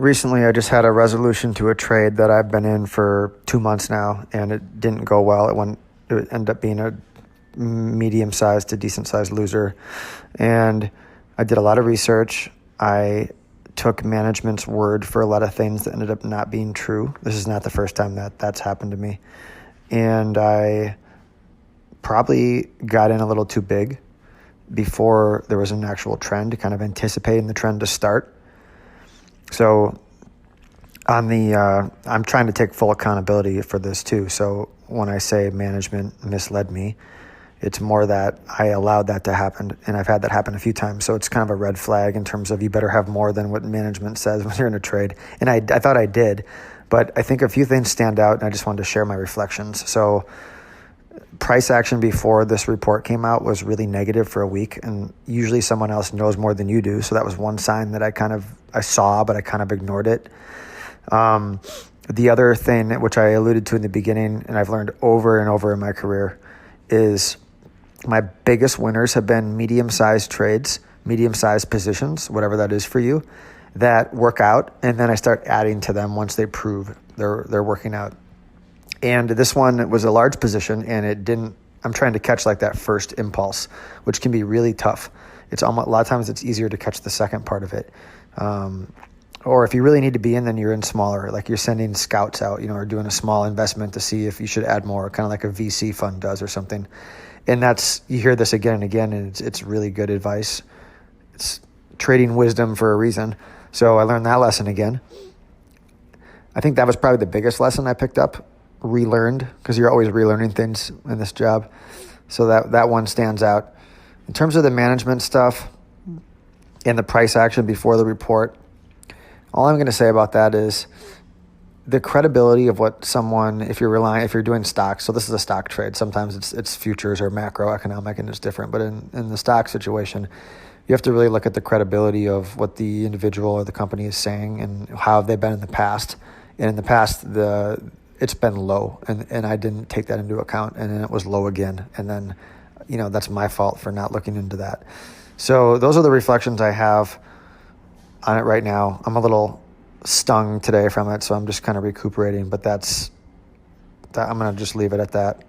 Recently, I just had a resolution to a trade that I've been in for 2 months now, and it didn't go well. It ended up being a medium-sized to decent-sized loser, and I did a lot of research. I took management's word for a lot of things that ended up not being true. This is not the first time that's happened to me, and I probably got in a little too big before there was an actual trend, kind of anticipating the trend to start. So I'm trying to take full accountability for this too. So when I say management misled me, it's more that I allowed that to happen, and I've had that happen a few times. So it's kind of a red flag in terms of you better have more than what management says when you're in a trade. And I thought I did, but I think a few things stand out, and I just wanted to share my reflections. So price action before this report came out was really negative for a week, and usually someone else knows more than you do. So that was one sign that I saw, but I kind of ignored it. The other thing, which I alluded to in the beginning, and I've learned over and over in my career, is my biggest winners have been medium-sized trades, medium-sized positions, whatever that is for you, that work out, and then I start adding to them once they prove they're working out. And this one was a large position, and it didn't. I'm trying to catch like that first impulse, which can be really tough. It's almost a lot of times it's easier to catch the second part of it. Or if you really need to be in, then you're in smaller, like you're sending scouts out, or doing a small investment to see if you should add more, kind of like a VC fund does or something. And you hear this again and again, and it's really good advice. It's trading wisdom for a reason. So I learned that lesson again. I think that was probably the biggest lesson I picked up, relearned, because you're always relearning things in this job. So that one stands out. In terms of the management stuff and the price action before the report, all I'm going to say about that is the credibility of what someone, if you're doing stocks, so this is a stock trade, sometimes it's futures or macroeconomic and it's different, but in the stock situation, you have to really look at the credibility of what the individual or the company is saying and how they've been in the past. And in the past, it's been low, and I didn't take that into account, and then it was low again. And then, that's my fault for not looking into that. So those are the reflections I have on it right now. I'm a little stung today from it, so I'm just kind of recuperating, but I'm going to just leave it at that.